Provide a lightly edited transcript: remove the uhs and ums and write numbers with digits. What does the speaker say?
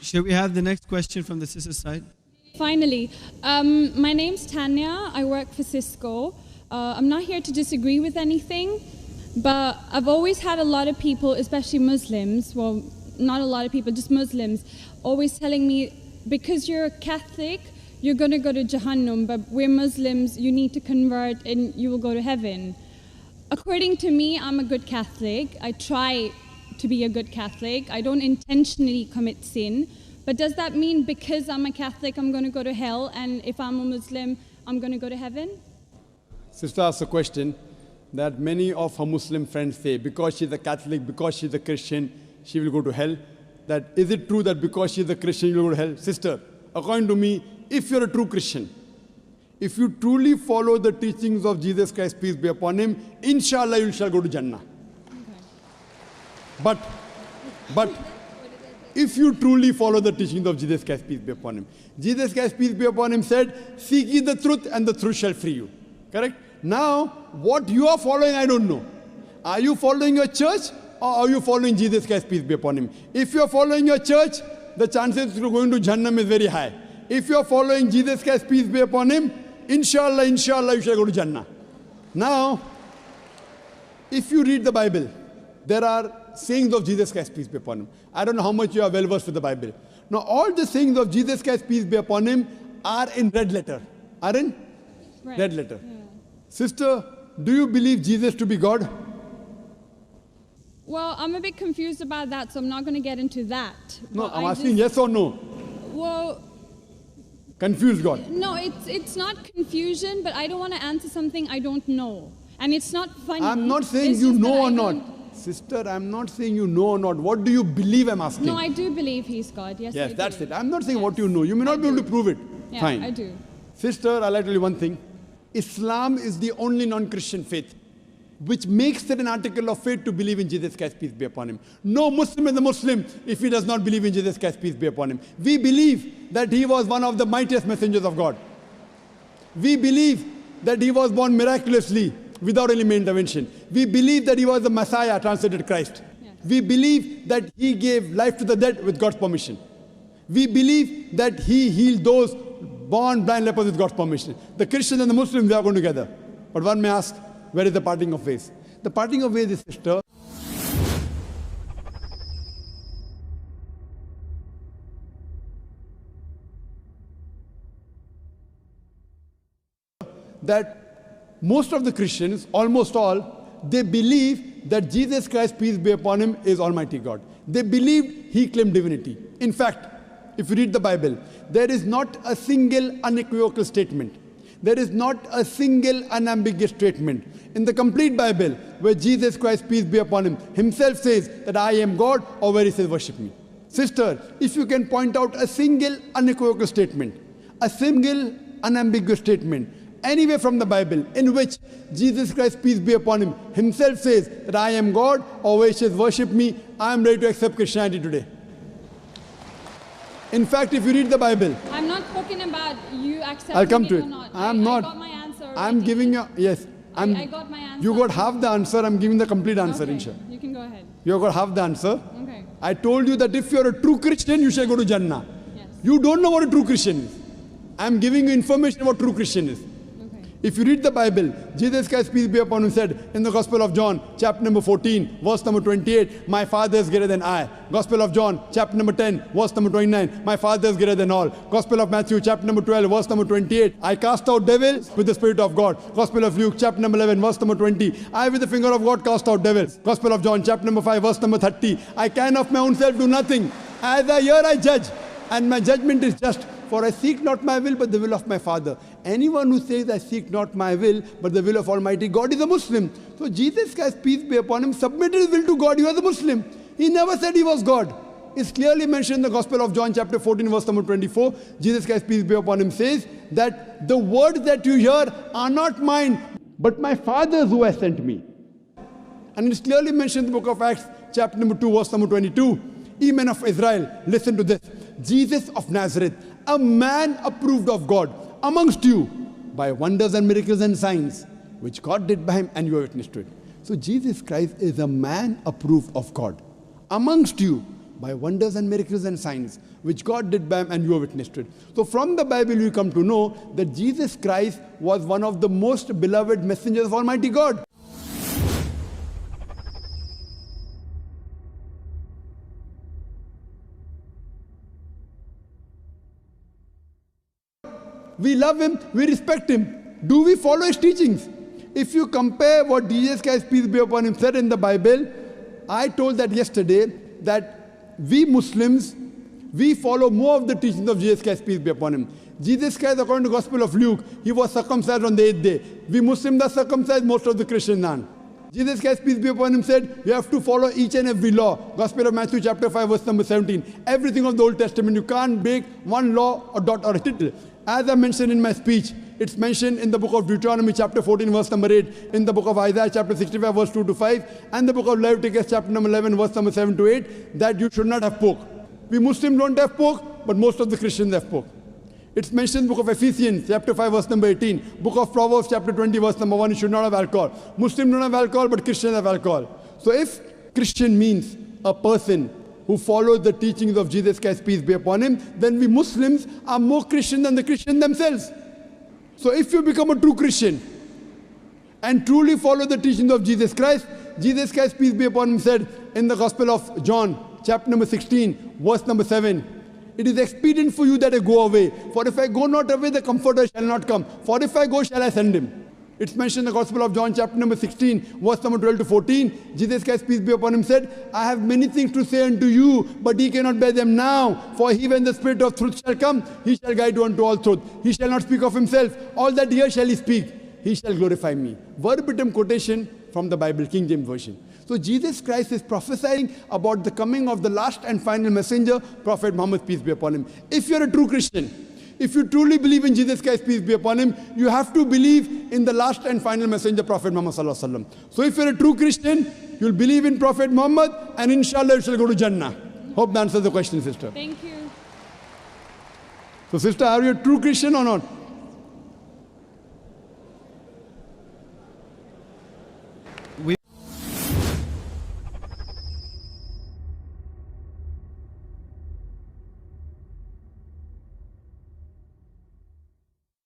Shall we have the next question from the sister side? Finally, my name's Tanya. I work for Cisco. I'm not here to disagree with anything, but I've always had a lot of people, especially Muslims, well, not a lot of people, just Muslims, always telling me, because you're a Catholic, you're going to go to Jahannam, but we're Muslims, you need to convert and you will go to heaven. According to me, I'm a good Catholic. I try to be a good Catholic. I don't intentionally commit sin. But does that mean because I'm a Catholic, I'm going to go to hell, and if I'm a Muslim, I'm going to go to heaven? Sister asked a question that many of her Muslim friends say, because she's a Catholic, because she's a Christian, she will go to hell. That is it true that because she's a Christian, you will go to hell? Sister, according to me, if you're a true Christian, if you truly follow the teachings of Jesus Christ, peace be upon him, inshallah you shall go to Jannah. Okay. But if you truly follow the teachings of Jesus Christ, peace be upon him, Jesus Christ, peace be upon him, said, seek ye the truth and the truth shall free you. Correct? Now, what you are following, I don't know. Are you following your church or are you following Jesus Christ, peace be upon him? If you are following your church, the chances of going to Jannah is very high. If you are following Jesus Christ, peace be upon him, inshallah, you shall go to Jannah. Now, if you read the Bible, there are sayings of Jesus Christ, peace be upon him. I don't know how much you are well versed with the Bible. Now, all the sayings of Jesus Christ, peace be upon him, are in red letter. Are in red letter. Yeah. Sister, do you believe Jesus to be God? Well, I'm a bit confused about that, so I'm not going to get into that. No, I'm asking yes or no. Well, confused God. No, it's not confusion, but I don't want to answer something I don't know. And it's not funny. I'm not saying you know or not. Sister, I'm not saying you know or not. What do you believe, I'm asking? No, I do believe he's God. Yes, yes, that's it. I'm not saying what you know. You may not be able to prove it. Yeah, fine. I do. Sister, I'll tell you one thing. Islam is the only non-Christian faith which makes it an article of faith to believe in Jesus Christ, peace be upon him. No Muslim is a Muslim if he does not believe in Jesus Christ, peace be upon him. We believe that he was one of the mightiest messengers of God. We believe that he was born miraculously without any intervention. We believe that he was the Messiah, translated Christ. Yes. We believe that he gave life to the dead with God's permission. We believe that he healed those born blind lepers with God's permission. The Christians and the Muslims, they are going together. But one may ask, where is the parting of ways? The parting of ways is, sister, that most of the Christians, almost all, they believe that Jesus Christ, peace be upon him, is Almighty God. They believed he claimed divinity. In fact, if you read the Bible, there is not a single unequivocal statement. There is not a single unambiguous statement in the complete Bible where Jesus Christ, peace be upon him, himself says that I am God, or where he says worship me. Sister, if you can point out a single unequivocal statement, a single unambiguous statement, anywhere from the Bible in which Jesus Christ, peace be upon him, himself says that I am God, or where he says worship me, I am ready to accept Christianity today. In fact, if you read the Bible, I'm not talking about you accepting I'll come to it. Or not. I'm not. I got my answer already. I'm giving you, yes. I got my answer. You got half the answer, I'm giving the complete answer, okay. inshallah. You can go ahead. You got half the answer. Okay. I told you that if you're a true Christian, you shall go to Jannah. Yes. You don't know what a true Christian is. I'm giving you information about true Christian is. If you read the Bible, Jesus Christ, peace be upon him, said in the Gospel of John, chapter number 14, verse number 28, my Father is greater than I. Gospel of John, chapter number 10, verse number 29, my Father is greater than all. Gospel of Matthew, chapter number 12, verse number 28, I cast out devils with the Spirit of God. Gospel of Luke, chapter number 11, verse number 20, I with the finger of God cast out devils. Gospel of John, chapter number 5, verse number 30, I can of my own self do nothing. As I hear, I judge, and my judgment is just. For I seek not my will, but the will of my Father. Anyone who says, I seek not my will, but the will of Almighty God is a Muslim. So Jesus Christ, peace be upon him, submitted his will to God. He was a Muslim. He never said he was God. It's clearly mentioned in the Gospel of John, chapter 14, verse number 24. Jesus Christ, peace be upon him, says that the words that you hear are not mine, but my Father's who has sent me. And it's clearly mentioned in the book of Acts, chapter number 2, verse number 22. Ye men of Israel, listen to this. Jesus of Nazareth, a man approved of God amongst you by wonders and miracles and signs, which God did by him, and you are witness to it. So Jesus Christ is a man approved of God amongst you by wonders and miracles and signs, which God did by him, and you are witness to it. So from the Bible you come to know that Jesus Christ was one of the most beloved messengers of Almighty God. We love him, we respect him. Do we follow his teachings? If you compare what Jesus Christ, peace be upon him, said in the Bible, I told that yesterday, that we Muslims, we follow more of the teachings of Jesus Christ, peace be upon him. Jesus Christ, according to the Gospel of Luke, he was circumcised on the 8th day. We Muslims are circumcised, most of the Christians aren't. Jesus Christ, peace be upon him, said, you have to follow each and every law. Gospel of Matthew chapter 5, verse number 17. Everything of the Old Testament, you can't break one law or dot or a tittle. As I mentioned in my speech, it's mentioned in the book of Deuteronomy chapter 14 verse number 8, in the book of Isaiah chapter 65 verse 2 to 5, and the book of Leviticus chapter number 11 verse number 7 to 8, that you should not have pork. We Muslims don't have pork, but most of the Christians have pork. It's mentioned in the book of Ephesians chapter 5 verse number 18, book of Proverbs chapter 20 verse number 1, you should not have alcohol. Muslims don't have alcohol, but Christians have alcohol. So if Christian means a person who follows the teachings of Jesus Christ, peace be upon him, then we Muslims are more Christian than the Christians themselves. So if you become a true Christian and truly follow the teachings of Jesus Christ, peace be upon him, said in the Gospel of John, chapter number 16, verse number 7, it is expedient for you that I go away. For if I go not away, the Comforter shall not come. For if I go, shall I send him? It's mentioned in the Gospel of John, chapter number 16, verse number 12 to 14. Jesus Christ, peace be upon him, said, I have many things to say unto you, but ye cannot bear them now. For he, when the Spirit of truth shall come, he shall guide you unto all truth. He shall not speak of himself. All that here shall he speak. He shall glorify me. Verbatim quotation from the Bible, King James Version. So Jesus Christ is prophesying about the coming of the last and final messenger, Prophet Muhammad, peace be upon him. If you're a true Christian, if you truly believe in Jesus Christ, peace be upon him, you have to believe in the last and final messenger, Prophet Muhammad sallallahu alaihi wasallam. So if you're a true Christian, you'll believe in Prophet Muhammad, and inshallah you shall go to Jannah. Hope that answers the question, sister. Thank you. So sister, are you a true Christian or not?